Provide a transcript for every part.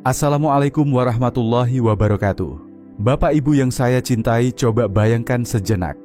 Assalamualaikum warahmatullahi wabarakatuh. Bapak Ibu yang saya cintai, coba bayangkan sejenak.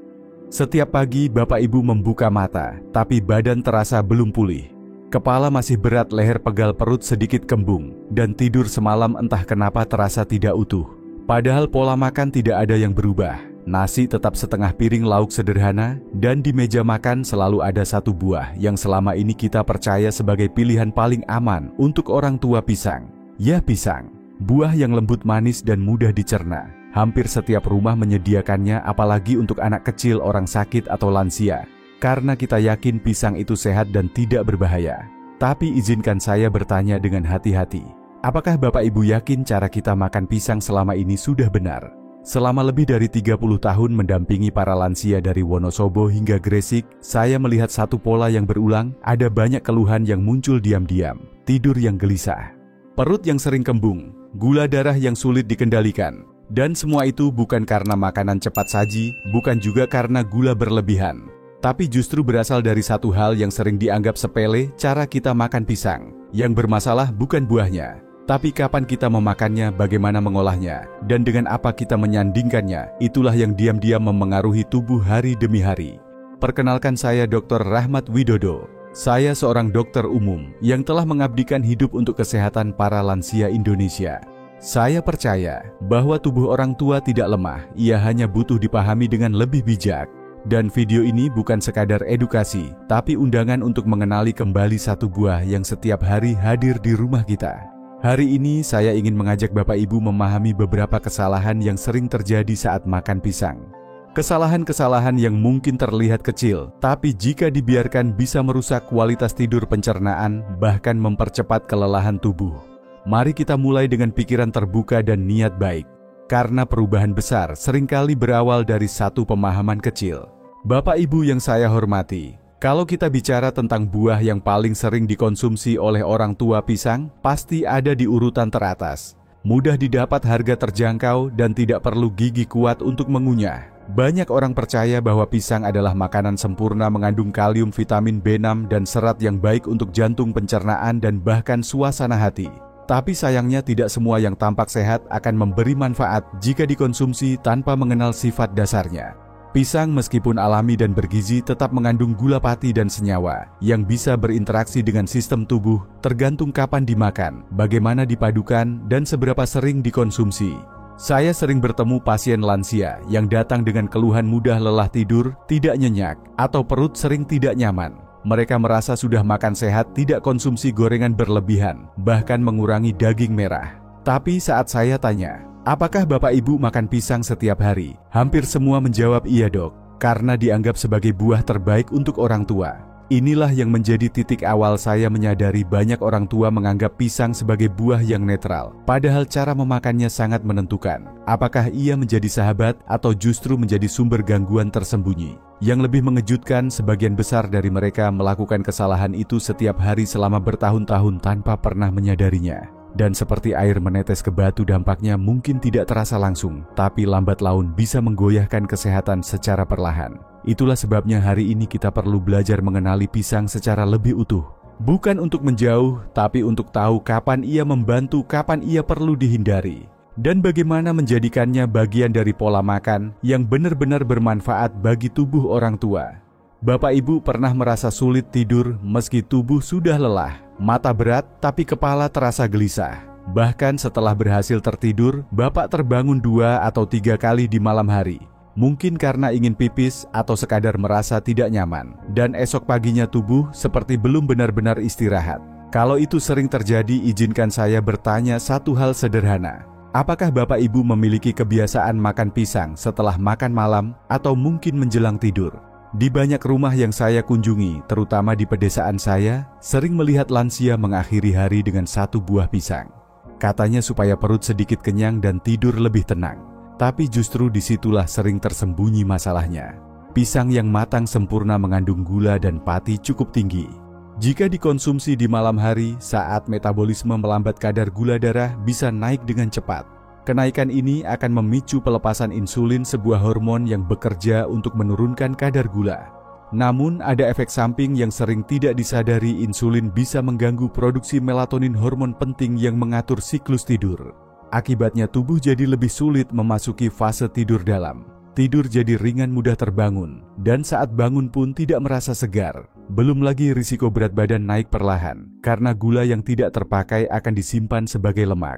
Setiap pagi Bapak Ibu membuka mata, tapi badan terasa belum pulih. Kepala masih berat, leher pegal, perut sedikit kembung, dan tidur semalam entah kenapa terasa tidak utuh. Padahal pola makan tidak ada yang berubah. Nasi tetap setengah piring lauk sederhana, dan di meja makan selalu ada satu buah yang selama ini kita percaya sebagai pilihan paling aman untuk orang tua, pisang. Ya, pisang. Buah yang lembut, manis, dan mudah dicerna. Hampir setiap rumah menyediakannya, apalagi untuk anak kecil, orang sakit, atau lansia. Karena kita yakin pisang itu sehat dan tidak berbahaya. Tapi izinkan saya bertanya dengan hati-hati. Apakah Bapak Ibu yakin cara kita makan pisang selama ini sudah benar? Selama lebih dari 30 tahun mendampingi para lansia dari Wonosobo hingga Gresik, saya melihat satu pola yang berulang. Ada banyak keluhan yang muncul diam-diam. Tidur yang gelisah, perut yang sering kembung, gula darah yang sulit dikendalikan. Dan semua itu bukan karena makanan cepat saji, bukan juga karena gula berlebihan. Tapi justru berasal dari satu hal yang sering dianggap sepele, cara kita makan pisang. Yang bermasalah bukan buahnya, tapi kapan kita memakannya, bagaimana mengolahnya, dan dengan apa kita menyandingkannya. Itulah yang diam-diam memengaruhi tubuh hari demi hari. Perkenalkan, saya Dr. Rahmat Widodo. Saya seorang dokter umum yang telah mengabdikan hidup untuk kesehatan para lansia Indonesia. Saya percaya bahwa tubuh orang tua tidak lemah, ia hanya butuh dipahami dengan lebih bijak. Dan video ini bukan sekadar edukasi, tapi undangan untuk mengenali kembali satu buah yang setiap hari hadir di rumah kita. Hari ini saya ingin mengajak Bapak Ibu memahami beberapa kesalahan yang sering terjadi saat makan pisang. Kesalahan-kesalahan yang mungkin terlihat kecil, tapi jika dibiarkan bisa merusak kualitas tidur, pencernaan, bahkan mempercepat kelelahan tubuh. Mari kita mulai dengan pikiran terbuka dan niat baik. Karena perubahan besar seringkali berawal dari satu pemahaman kecil. Bapak Ibu yang saya hormati, kalau kita bicara tentang buah yang paling sering dikonsumsi oleh orang tua, pisang pasti ada di urutan teratas. Mudah didapat, harga terjangkau, dan tidak perlu gigi kuat untuk mengunyah. Banyak orang percaya bahwa pisang adalah makanan sempurna, mengandung kalium, vitamin B6, dan serat yang baik untuk jantung, pencernaan, dan bahkan suasana hati. Tapi sayangnya tidak semua yang tampak sehat akan memberi manfaat jika dikonsumsi tanpa mengenal sifat dasarnya. Pisang meskipun alami dan bergizi tetap mengandung gula pati dan senyawa yang bisa berinteraksi dengan sistem tubuh, tergantung kapan dimakan, bagaimana dipadukan, dan seberapa sering dikonsumsi. Saya sering bertemu pasien lansia yang datang dengan keluhan mudah lelah tidur, tidak nyenyak, atau perut sering tidak nyaman. Mereka merasa sudah makan sehat, tidak konsumsi gorengan berlebihan, bahkan mengurangi daging merah. Tapi saat saya tanya, apakah Bapak Ibu makan pisang setiap hari? Hampir semua menjawab iya, Dok, karena dianggap sebagai buah terbaik untuk orang tua. Inilah yang menjadi titik awal saya menyadari banyak orang tua menganggap pisang sebagai buah yang netral. Padahal cara memakannya sangat menentukan. Apakah ia menjadi sahabat atau justru menjadi sumber gangguan tersembunyi? Yang lebih mengejutkan, sebagian besar dari mereka melakukan kesalahan itu setiap hari selama bertahun-tahun tanpa pernah menyadarinya. Dan seperti air menetes ke batu, dampaknya mungkin tidak terasa langsung, tapi lambat laun bisa menggoyahkan kesehatan secara perlahan. Itulah sebabnya hari ini kita perlu belajar mengenali pisang secara lebih utuh. Bukan untuk menjauh, tapi untuk tahu kapan ia membantu, kapan ia perlu dihindari. Dan bagaimana menjadikannya bagian dari pola makan yang benar-benar bermanfaat bagi tubuh orang tua. Bapak Ibu pernah merasa sulit tidur meski tubuh sudah lelah, mata berat tapi kepala terasa gelisah. Bahkan setelah berhasil tertidur, Bapak terbangun 2 atau 3 kali di malam hari. Mungkin karena ingin pipis atau sekadar merasa tidak nyaman. Dan esok paginya tubuh seperti belum benar-benar istirahat. Kalau itu sering terjadi, izinkan saya bertanya satu hal sederhana. Apakah Bapak Ibu memiliki kebiasaan makan pisang setelah makan malam atau mungkin menjelang tidur? Di banyak rumah yang saya kunjungi, terutama di pedesaan saya, sering melihat lansia mengakhiri hari dengan satu buah pisang. Katanya supaya perut sedikit kenyang dan tidur lebih tenang. Tapi justru disitulah sering tersembunyi masalahnya. Pisang yang matang sempurna mengandung gula dan pati cukup tinggi. Jika dikonsumsi di malam hari, saat metabolisme melambat, kadar gula darah bisa naik dengan cepat. Kenaikan ini akan memicu pelepasan insulin, sebuah hormon yang bekerja untuk menurunkan kadar gula. Namun ada efek samping yang sering tidak disadari. Insulin bisa mengganggu produksi melatonin, hormon penting yang mengatur siklus tidur. Akibatnya tubuh jadi lebih sulit memasuki fase tidur dalam. Tidur jadi ringan, mudah terbangun, dan saat bangun pun tidak merasa segar. Belum lagi risiko berat badan naik perlahan, karena gula yang tidak terpakai akan disimpan sebagai lemak.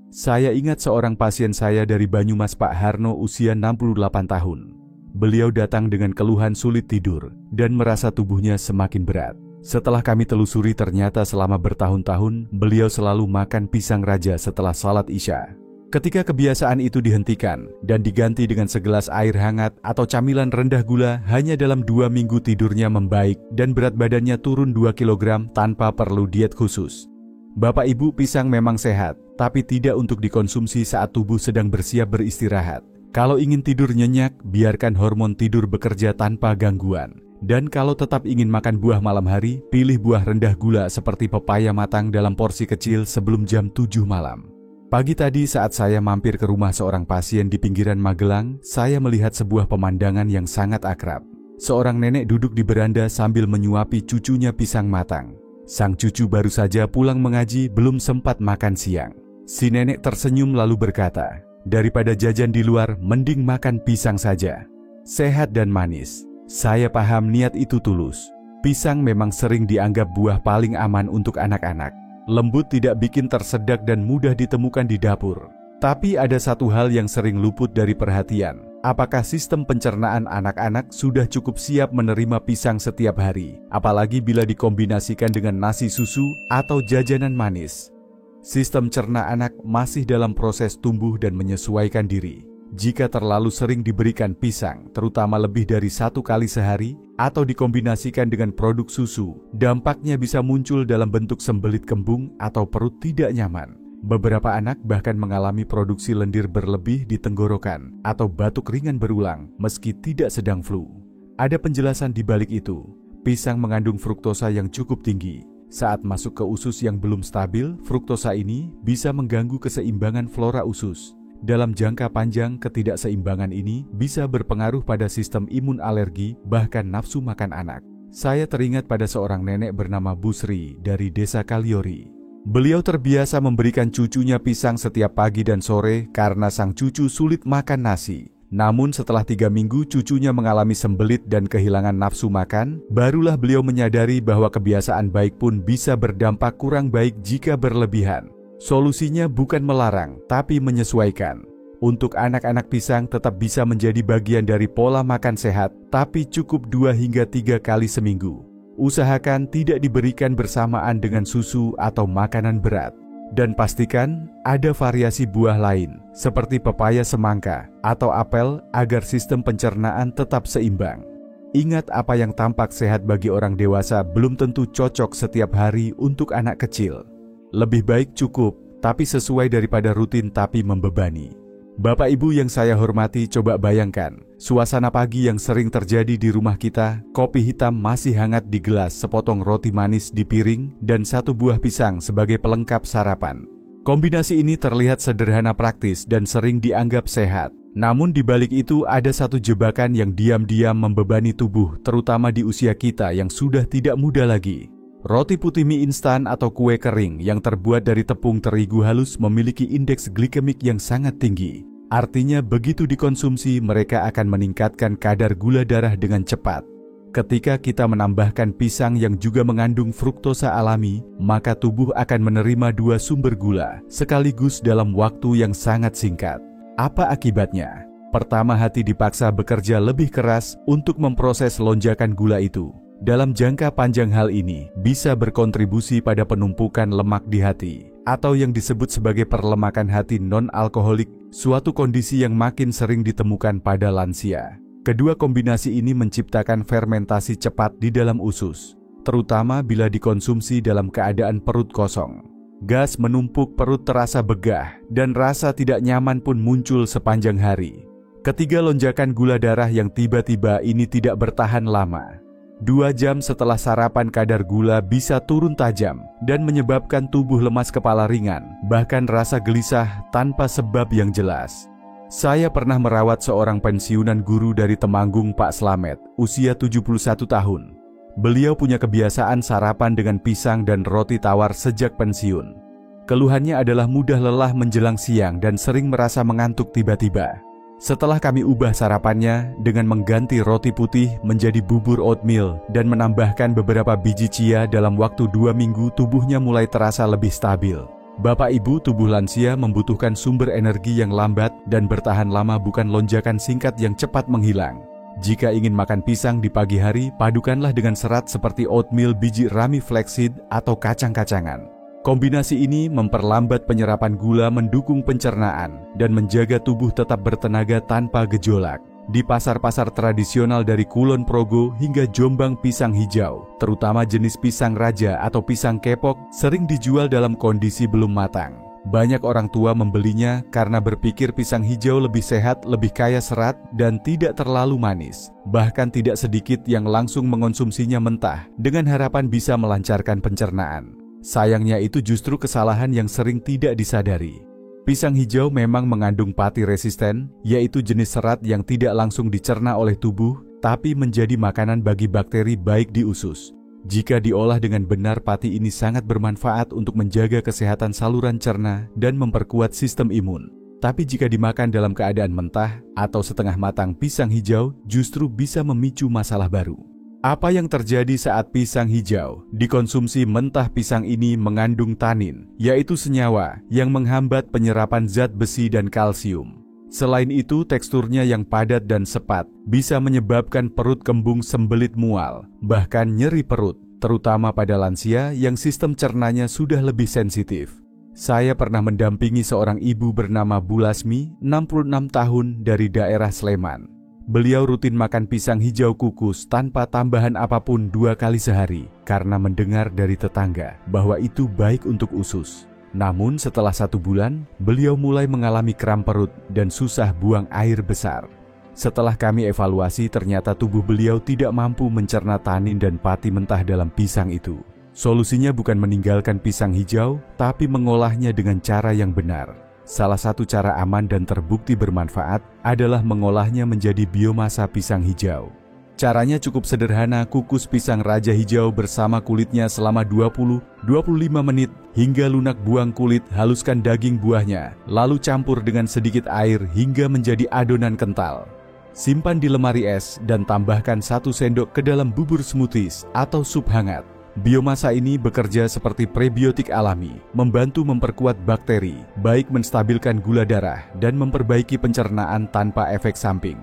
Saya ingat seorang pasien saya dari Banyumas, Pak Harno, usia 68 tahun. Beliau datang dengan keluhan sulit tidur, dan merasa tubuhnya semakin berat. Setelah kami telusuri, ternyata selama bertahun-tahun, beliau selalu makan pisang raja setelah salat Isya. Ketika kebiasaan itu dihentikan dan diganti dengan segelas air hangat atau camilan rendah gula, hanya dalam 2 minggu tidurnya membaik dan berat badannya turun 2 kg tanpa perlu diet khusus. Bapak Ibu, pisang memang sehat, tapi tidak untuk dikonsumsi saat tubuh sedang bersiap beristirahat. Kalau ingin tidur nyenyak, biarkan hormon tidur bekerja tanpa gangguan. Dan kalau tetap ingin makan buah malam hari, pilih buah rendah gula seperti pepaya matang dalam porsi kecil sebelum jam 7 malam. Pagi tadi saat saya mampir ke rumah seorang pasien di pinggiran Magelang, saya melihat sebuah pemandangan yang sangat akrab. Seorang nenek duduk di beranda sambil menyuapi cucunya pisang matang. Sang cucu baru saja pulang mengaji, belum sempat makan siang. Si nenek tersenyum lalu berkata, "Daripada jajan di luar, mending makan pisang saja. Sehat dan manis." Saya paham niat itu tulus. Pisang memang sering dianggap buah paling aman untuk anak-anak. Lembut, tidak bikin tersedak, dan mudah ditemukan di dapur. Tapi ada satu hal yang sering luput dari perhatian. Apakah sistem pencernaan anak-anak sudah cukup siap menerima pisang setiap hari? Apalagi bila dikombinasikan dengan nasi, susu, atau jajanan manis. Sistem cerna anak masih dalam proses tumbuh dan menyesuaikan diri. Jika terlalu sering diberikan pisang, terutama lebih dari 1 kali sehari, atau dikombinasikan dengan produk susu, dampaknya bisa muncul dalam bentuk sembelit kembung atau perut tidak nyaman. Beberapa anak bahkan mengalami produksi lendir berlebih di tenggorokan atau batuk ringan berulang meski tidak sedang flu. Ada penjelasan di balik itu. Pisang mengandung fruktosa yang cukup tinggi. Saat masuk ke usus yang belum stabil, fruktosa ini bisa mengganggu keseimbangan flora usus. Dalam jangka panjang, ketidakseimbangan ini bisa berpengaruh pada sistem imun, alergi, bahkan nafsu makan anak. Saya teringat pada seorang nenek bernama Bu Sri dari Desa Kaliori. Beliau terbiasa memberikan cucunya pisang setiap pagi dan sore karena sang cucu sulit makan nasi. Namun setelah 3 minggu cucunya mengalami sembelit dan kehilangan nafsu makan, barulah beliau menyadari bahwa kebiasaan baik pun bisa berdampak kurang baik jika berlebihan. Solusinya bukan melarang, tapi menyesuaikan. Untuk anak-anak, pisang tetap bisa menjadi bagian dari pola makan sehat, tapi cukup 2 hingga 3 kali seminggu. Usahakan tidak diberikan bersamaan dengan susu atau makanan berat. Dan pastikan ada variasi buah lain, seperti pepaya, semangka, atau apel, agar sistem pencernaan tetap seimbang. Ingat, apa yang tampak sehat bagi orang dewasa belum tentu cocok setiap hari untuk anak kecil. Lebih baik cukup, tapi sesuai daripada rutin tapi membebani. Bapak Ibu yang saya hormati, coba bayangkan suasana pagi yang sering terjadi di rumah kita. Kopi hitam masih hangat di gelas, sepotong roti manis di piring, dan 1 buah pisang sebagai pelengkap sarapan. Kombinasi ini terlihat sederhana, praktis, dan sering dianggap sehat. Namun di balik itu ada satu jebakan yang diam-diam membebani tubuh, terutama di usia kita yang sudah tidak muda lagi. Roti putih, mie instan, atau kue kering yang terbuat dari tepung terigu halus memiliki indeks glikemik yang sangat tinggi. Artinya begitu dikonsumsi mereka akan meningkatkan kadar gula darah dengan cepat. Ketika kita menambahkan pisang yang juga mengandung fruktosa alami, maka tubuh akan menerima 2 sumber gula sekaligus dalam waktu yang sangat singkat. Apa akibatnya? Pertama, hati dipaksa bekerja lebih keras untuk memproses lonjakan gula itu. Dalam jangka panjang hal ini bisa berkontribusi pada penumpukan lemak di hati, atau yang disebut sebagai perlemakan hati non-alkoholik, suatu kondisi yang makin sering ditemukan pada lansia. Kedua kombinasi ini menciptakan fermentasi cepat di dalam usus, terutama bila dikonsumsi dalam keadaan perut kosong. Gas menumpuk, perut terasa begah, dan rasa tidak nyaman pun muncul sepanjang hari. Ketiga, lonjakan gula darah yang tiba-tiba ini tidak bertahan lama. 2 jam setelah sarapan kadar gula bisa turun tajam dan menyebabkan tubuh lemas, kepala ringan, bahkan rasa gelisah tanpa sebab yang jelas. Saya pernah merawat seorang pensiunan guru dari Temanggung, Pak Slamet, usia 71 tahun. Beliau punya kebiasaan sarapan dengan pisang dan roti tawar sejak pensiun. Keluhannya adalah mudah lelah menjelang siang dan sering merasa mengantuk tiba-tiba. Setelah kami ubah sarapannya dengan mengganti roti putih menjadi bubur oatmeal dan menambahkan beberapa biji chia, dalam waktu 2 minggu tubuhnya mulai terasa lebih stabil. Bapak Ibu, tubuh lansia membutuhkan sumber energi yang lambat dan bertahan lama, bukan lonjakan singkat yang cepat menghilang. Jika ingin makan pisang di pagi hari, padukanlah dengan serat seperti oatmeal, biji rami flaxseed, atau kacang-kacangan. Kombinasi ini memperlambat penyerapan gula, mendukung pencernaan, dan menjaga tubuh tetap bertenaga tanpa gejolak. Di pasar-pasar tradisional dari Kulon Progo hingga Jombang, pisang hijau, terutama jenis pisang raja atau pisang kepok, sering dijual dalam kondisi belum matang. Banyak orang tua membelinya karena berpikir pisang hijau lebih sehat, lebih kaya serat, dan tidak terlalu manis. Bahkan tidak sedikit yang langsung mengonsumsinya mentah dengan harapan bisa melancarkan pencernaan. Sayangnya itu justru kesalahan yang sering tidak disadari. Pisang hijau memang mengandung pati resisten, yaitu jenis serat yang tidak langsung dicerna oleh tubuh, tapi menjadi makanan bagi bakteri baik di usus. Jika diolah dengan benar, pati ini sangat bermanfaat untuk menjaga kesehatan saluran cerna dan memperkuat sistem imun. Tapi jika dimakan dalam keadaan mentah atau setengah matang, pisang hijau justru bisa memicu masalah baru. Apa yang terjadi saat pisang hijau dikonsumsi mentah? Pisang ini mengandung tanin, yaitu senyawa yang menghambat penyerapan zat besi dan kalsium. Selain itu, teksturnya yang padat dan sepat bisa menyebabkan perut kembung, sembelit, mual, bahkan nyeri perut, terutama pada lansia yang sistem cernanya sudah lebih sensitif. Saya pernah mendampingi seorang ibu bernama Bu Lasmi, 66 tahun, dari daerah Sleman. Beliau rutin makan pisang hijau kukus tanpa tambahan apapun 2 kali sehari karena mendengar dari tetangga bahwa itu baik untuk usus. Namun setelah 1 bulan, beliau mulai mengalami kram perut dan susah buang air besar. Setelah kami evaluasi, ternyata tubuh beliau tidak mampu mencerna tanin dan pati mentah dalam pisang itu. Solusinya bukan meninggalkan pisang hijau, tapi mengolahnya dengan cara yang benar. Salah satu cara aman dan terbukti bermanfaat adalah mengolahnya menjadi biomasa pisang hijau. Caranya cukup sederhana: kukus pisang raja hijau bersama kulitnya selama 20-25 menit hingga lunak, buang kulit, haluskan daging buahnya, lalu campur dengan sedikit air hingga menjadi adonan kental. Simpan di lemari es dan tambahkan 1 sendok ke dalam bubur smoothies atau sup hangat. Biomasa ini bekerja seperti prebiotik alami, membantu memperkuat bakteri, baik menstabilkan gula darah dan memperbaiki pencernaan tanpa efek samping.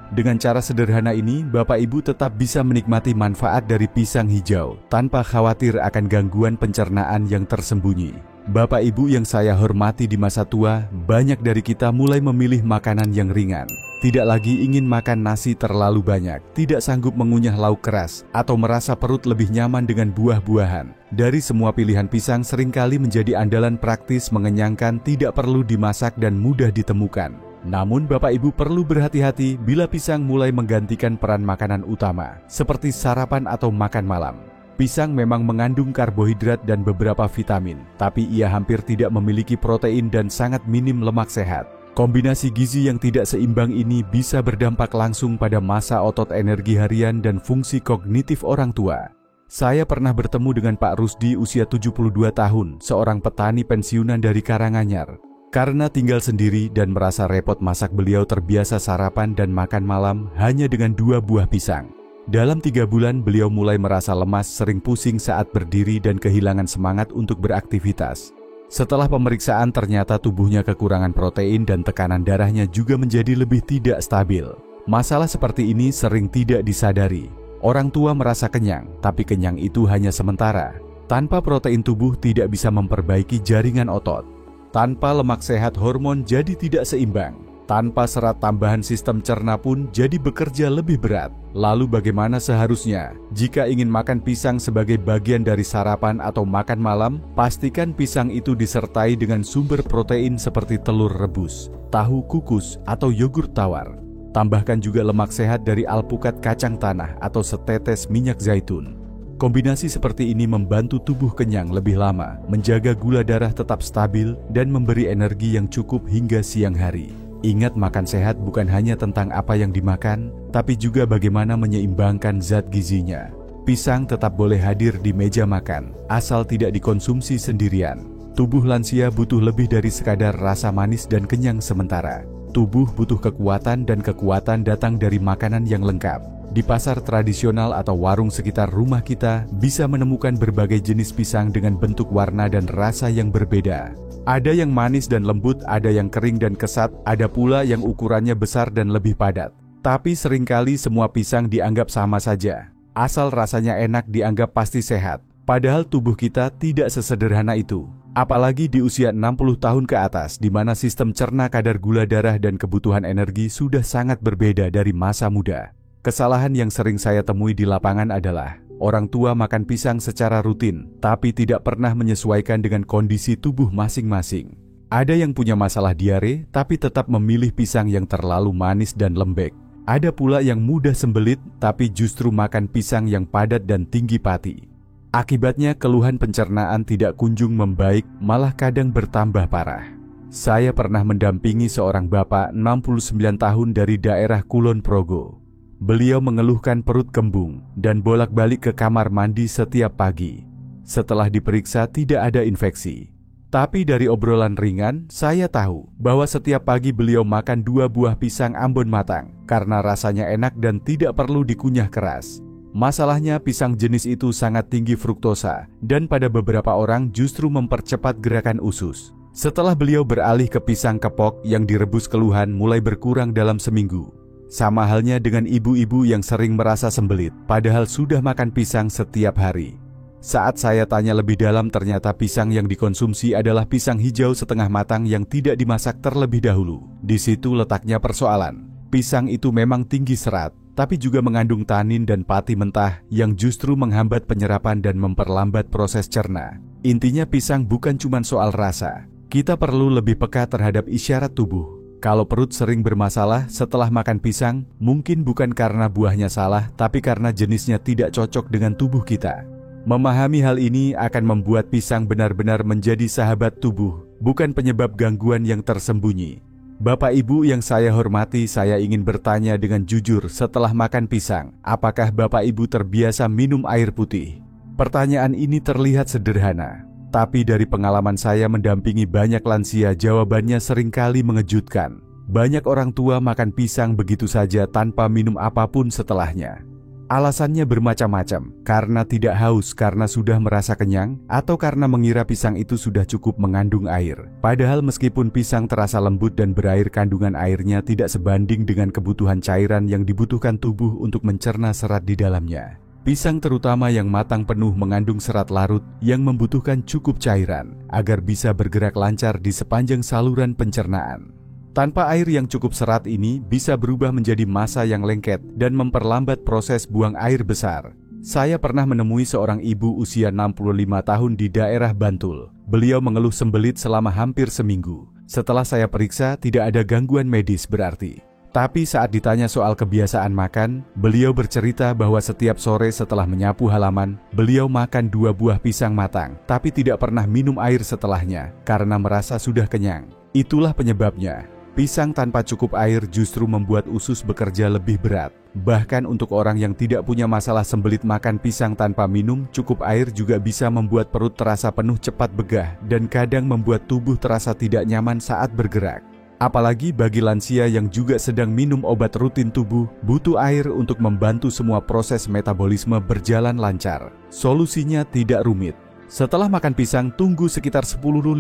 Dengan cara sederhana ini, Bapak Ibu tetap bisa menikmati manfaat dari pisang hijau tanpa khawatir akan gangguan pencernaan yang tersembunyi. Bapak Ibu yang saya hormati, di masa tua, banyak dari kita mulai memilih makanan yang ringan. Tidak lagi ingin makan nasi terlalu banyak, tidak sanggup mengunyah lauk keras, atau merasa perut lebih nyaman dengan buah-buahan. Dari semua pilihan, pisang seringkali menjadi andalan praktis, mengenyangkan, tidak perlu dimasak dan mudah ditemukan. Namun Bapak Ibu perlu berhati-hati bila pisang mulai menggantikan peran makanan utama, seperti sarapan atau makan malam. Pisang memang mengandung karbohidrat dan beberapa vitamin, tapi ia hampir tidak memiliki protein dan sangat minim lemak sehat. Kombinasi gizi yang tidak seimbang ini bisa berdampak langsung pada massa otot, energi harian, dan fungsi kognitif orang tua. Saya pernah bertemu dengan Pak Rusdi, usia 72 tahun, seorang petani pensiunan dari Karanganyar. Karena tinggal sendiri dan merasa repot masak, beliau terbiasa sarapan dan makan malam hanya dengan 2 buah pisang. Dalam 3 bulan, beliau mulai merasa lemas, sering pusing saat berdiri, dan kehilangan semangat untuk beraktivitas. Setelah pemeriksaan, ternyata tubuhnya kekurangan protein dan tekanan darahnya juga menjadi lebih tidak stabil. Masalah seperti ini sering tidak disadari. Orang tua merasa kenyang, tapi kenyang itu hanya sementara. Tanpa protein, tubuh tidak bisa memperbaiki jaringan otot. Tanpa lemak sehat, hormon jadi tidak seimbang. Tanpa serat tambahan, sistem cerna pun jadi bekerja lebih berat. Lalu bagaimana seharusnya? Jika ingin makan pisang sebagai bagian dari sarapan atau makan malam, pastikan pisang itu disertai dengan sumber protein seperti telur rebus, tahu kukus, atau yogurt tawar. Tambahkan juga lemak sehat dari alpukat, kacang tanah, atau setetes minyak zaitun. Kombinasi seperti ini membantu tubuh kenyang lebih lama, menjaga gula darah tetap stabil, dan memberi energi yang cukup hingga siang hari. Ingat, makan sehat bukan hanya tentang apa yang dimakan, tapi juga bagaimana menyeimbangkan zat gizinya. Pisang tetap boleh hadir di meja makan, asal tidak dikonsumsi sendirian. Tubuh lansia butuh lebih dari sekadar rasa manis dan kenyang sementara. Tubuh butuh kekuatan, dan kekuatan datang dari makanan yang lengkap. Di pasar tradisional atau warung sekitar rumah kita bisa menemukan berbagai jenis pisang dengan bentuk, warna, dan rasa yang berbeda. Ada yang manis dan lembut, ada yang kering dan kesat, ada pula yang ukurannya besar dan lebih padat. Tapi seringkali semua pisang dianggap sama saja. Asal rasanya enak dianggap pasti sehat. Padahal tubuh kita tidak sesederhana itu. Apalagi di usia 60 tahun ke atas, di mana sistem cerna, kadar gula darah, dan kebutuhan energi sudah sangat berbeda dari masa muda. Kesalahan yang sering saya temui di lapangan adalah orang tua makan pisang secara rutin, tapi tidak pernah menyesuaikan dengan kondisi tubuh masing-masing. Ada yang punya masalah diare, tapi tetap memilih pisang yang terlalu manis dan lembek. Ada pula yang mudah sembelit, tapi justru makan pisang yang padat dan tinggi pati. Akibatnya keluhan pencernaan tidak kunjung membaik, malah kadang bertambah parah. Saya pernah mendampingi seorang bapak 69 tahun dari daerah Kulon Progo. Beliau mengeluhkan perut kembung dan bolak-balik ke kamar mandi setiap pagi. Setelah diperiksa tidak ada infeksi. Tapi dari obrolan ringan, saya tahu bahwa setiap pagi beliau makan 2 buah pisang Ambon matang karena rasanya enak dan tidak perlu dikunyah keras. Masalahnya pisang jenis itu sangat tinggi fruktosa dan pada beberapa orang justru mempercepat gerakan usus. Setelah beliau beralih ke pisang kepok yang direbus, keluhan mulai berkurang dalam seminggu. Sama halnya dengan ibu-ibu yang sering merasa sembelit, padahal sudah makan pisang setiap hari. Saat saya tanya lebih dalam, ternyata pisang yang dikonsumsi adalah pisang hijau setengah matang yang tidak dimasak terlebih dahulu. Di situ letaknya persoalan. Pisang itu memang tinggi serat, tapi juga mengandung tanin dan pati mentah yang justru menghambat penyerapan dan memperlambat proses cerna. Intinya pisang bukan cuma soal rasa. Kita perlu lebih peka terhadap isyarat tubuh. Kalau perut sering bermasalah setelah makan pisang, mungkin bukan karena buahnya salah, tapi karena jenisnya tidak cocok dengan tubuh kita. Memahami hal ini akan membuat pisang benar-benar menjadi sahabat tubuh, bukan penyebab gangguan yang tersembunyi. Bapak Ibu yang saya hormati, saya ingin bertanya dengan jujur, setelah makan pisang, apakah Bapak Ibu terbiasa minum air putih? Pertanyaan ini terlihat sederhana. Tapi dari pengalaman saya mendampingi banyak lansia, jawabannya seringkali mengejutkan. Banyak orang tua makan pisang begitu saja tanpa minum apapun setelahnya. Alasannya bermacam-macam, karena tidak haus, karena sudah merasa kenyang, atau karena mengira pisang itu sudah cukup mengandung air. Padahal meskipun pisang terasa lembut dan berair, kandungan airnya tidak sebanding dengan kebutuhan cairan yang dibutuhkan tubuh untuk mencerna serat di dalamnya. Pisang terutama yang matang penuh mengandung serat larut yang membutuhkan cukup cairan agar bisa bergerak lancar di sepanjang saluran pencernaan. Tanpa air yang cukup, serat ini bisa berubah menjadi massa yang lengket dan memperlambat proses buang air besar. Saya pernah menemui seorang ibu usia 65 tahun di daerah Bantul. Beliau mengeluh sembelit selama hampir seminggu. Setelah saya periksa, tidak ada gangguan medis berarti. Tapi saat ditanya soal kebiasaan makan, beliau bercerita bahwa setiap sore setelah menyapu halaman, beliau makan 2 buah pisang matang, tapi tidak pernah minum air setelahnya, karena merasa sudah kenyang. Itulah penyebabnya. Pisang tanpa cukup air justru membuat usus bekerja lebih berat. Bahkan untuk orang yang tidak punya masalah sembelit, makan pisang tanpa minum cukup air juga bisa membuat perut terasa penuh, cepat begah, dan kadang membuat tubuh terasa tidak nyaman saat bergerak. Apalagi bagi lansia yang juga sedang minum obat rutin, tubuh butuh air untuk membantu semua proses metabolisme berjalan lancar. Solusinya tidak rumit. Setelah makan pisang, tunggu sekitar 10-15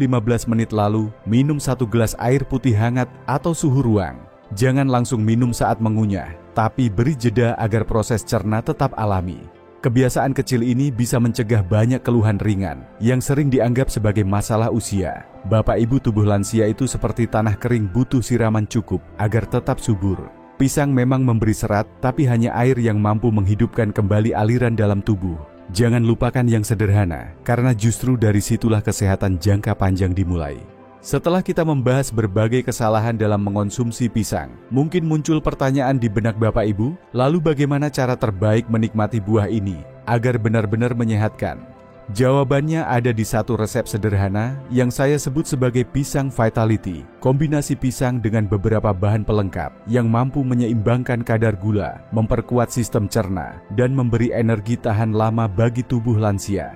menit lalu, minum 1 gelas air putih hangat atau suhu ruang. Jangan langsung minum saat mengunyah, tapi beri jeda agar proses cerna tetap alami. Kebiasaan kecil ini bisa mencegah banyak keluhan ringan yang sering dianggap sebagai masalah usia. Bapak Ibu, tubuh lansia itu seperti tanah kering, butuh siraman cukup agar tetap subur. Pisang memang memberi serat, tapi hanya air yang mampu menghidupkan kembali aliran dalam tubuh. Jangan lupakan yang sederhana, karena justru dari situlah kesehatan jangka panjang dimulai. Setelah kita membahas berbagai kesalahan dalam mengonsumsi pisang, mungkin muncul pertanyaan di benak Bapak Ibu, lalu bagaimana cara terbaik menikmati buah ini agar benar-benar menyehatkan? Jawabannya ada di satu resep sederhana yang saya sebut sebagai pisang vitality, kombinasi pisang dengan beberapa bahan pelengkap yang mampu menyeimbangkan kadar gula, memperkuat sistem cerna, dan memberi energi tahan lama bagi tubuh lansia.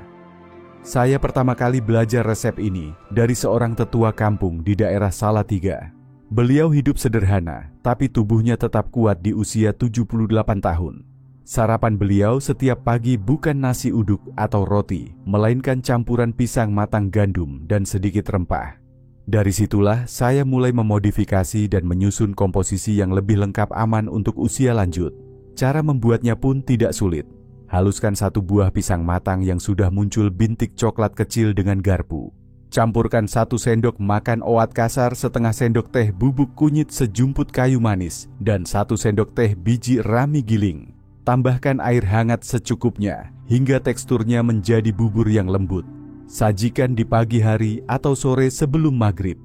Saya pertama kali belajar resep ini dari seorang tetua kampung di daerah Salatiga. Beliau hidup sederhana, tapi tubuhnya tetap kuat di usia 78 tahun. Sarapan beliau setiap pagi bukan nasi uduk atau roti, melainkan campuran pisang matang gandum dan sedikit rempah. Dari situlah saya mulai memodifikasi dan menyusun komposisi yang lebih lengkap aman untuk usia lanjut. Cara membuatnya pun tidak sulit. Haluskan satu buah pisang matang yang sudah muncul bintik coklat kecil dengan garpu. Campurkan 1 sendok makan oat kasar, setengah sendok teh bubuk kunyit sejumput kayu manis, dan 1 sendok teh biji rami giling. Tambahkan air hangat secukupnya hingga teksturnya menjadi bubur yang lembut. Sajikan di pagi hari atau sore sebelum maghrib.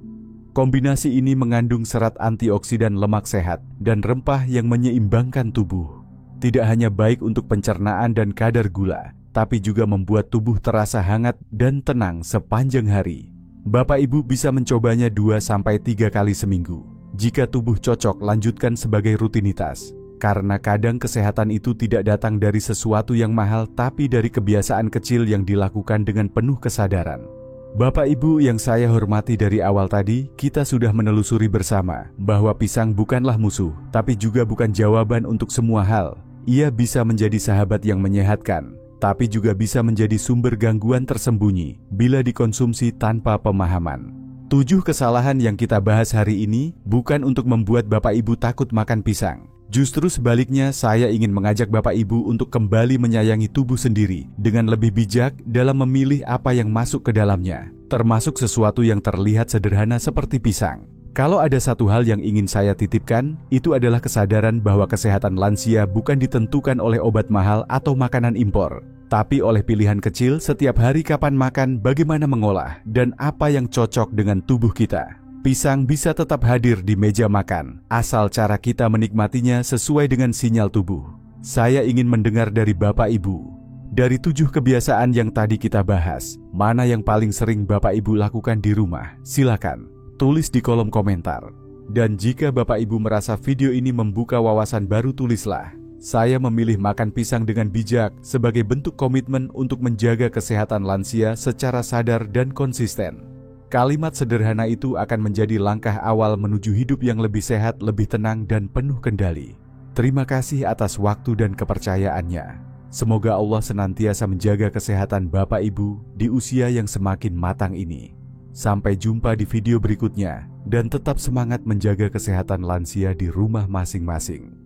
Kombinasi ini mengandung serat antioksidan lemak sehat dan rempah yang menyeimbangkan tubuh. Tidak hanya baik untuk pencernaan dan kadar gula, tapi juga membuat tubuh terasa hangat dan tenang sepanjang hari. Bapak Ibu bisa mencobanya 2-3 kali seminggu. Jika tubuh cocok, lanjutkan sebagai rutinitas. Karena kadang kesehatan itu tidak datang dari sesuatu yang mahal, tapi dari kebiasaan kecil yang dilakukan dengan penuh kesadaran. Bapak Ibu yang saya hormati, dari awal tadi kita sudah menelusuri bersama bahwa pisang bukanlah musuh, tapi juga bukan jawaban untuk semua hal. Ia bisa menjadi sahabat yang menyehatkan, tapi juga bisa menjadi sumber gangguan tersembunyi bila dikonsumsi tanpa pemahaman. 7 kesalahan yang kita bahas hari ini bukan untuk membuat Bapak Ibu takut makan pisang. Justru sebaliknya, saya ingin mengajak Bapak Ibu untuk kembali menyayangi tubuh sendiri dengan lebih bijak dalam memilih apa yang masuk ke dalamnya, termasuk sesuatu yang terlihat sederhana seperti pisang. Kalau ada satu hal yang ingin saya titipkan, itu adalah kesadaran bahwa kesehatan lansia bukan ditentukan oleh obat mahal atau makanan impor, tapi oleh pilihan kecil setiap hari, kapan makan, bagaimana mengolah, dan apa yang cocok dengan tubuh kita. Pisang bisa tetap hadir di meja makan, asal cara kita menikmatinya sesuai dengan sinyal tubuh. Saya ingin mendengar dari Bapak Ibu. Dari 7 kebiasaan yang tadi kita bahas, mana yang paling sering Bapak Ibu lakukan di rumah? Silakan tulis di kolom komentar. Dan jika Bapak Ibu merasa video ini membuka wawasan baru, tulislah, "Saya memilih makan pisang dengan bijak" sebagai bentuk komitmen untuk menjaga kesehatan lansia secara sadar dan konsisten. Kalimat sederhana itu akan menjadi langkah awal menuju hidup yang lebih sehat, lebih tenang, dan penuh kendali. Terima kasih atas waktu dan kepercayaannya. Semoga Allah senantiasa menjaga kesehatan Bapak Ibu di usia yang semakin matang ini. Sampai jumpa di video berikutnya, dan tetap semangat menjaga kesehatan lansia di rumah masing-masing.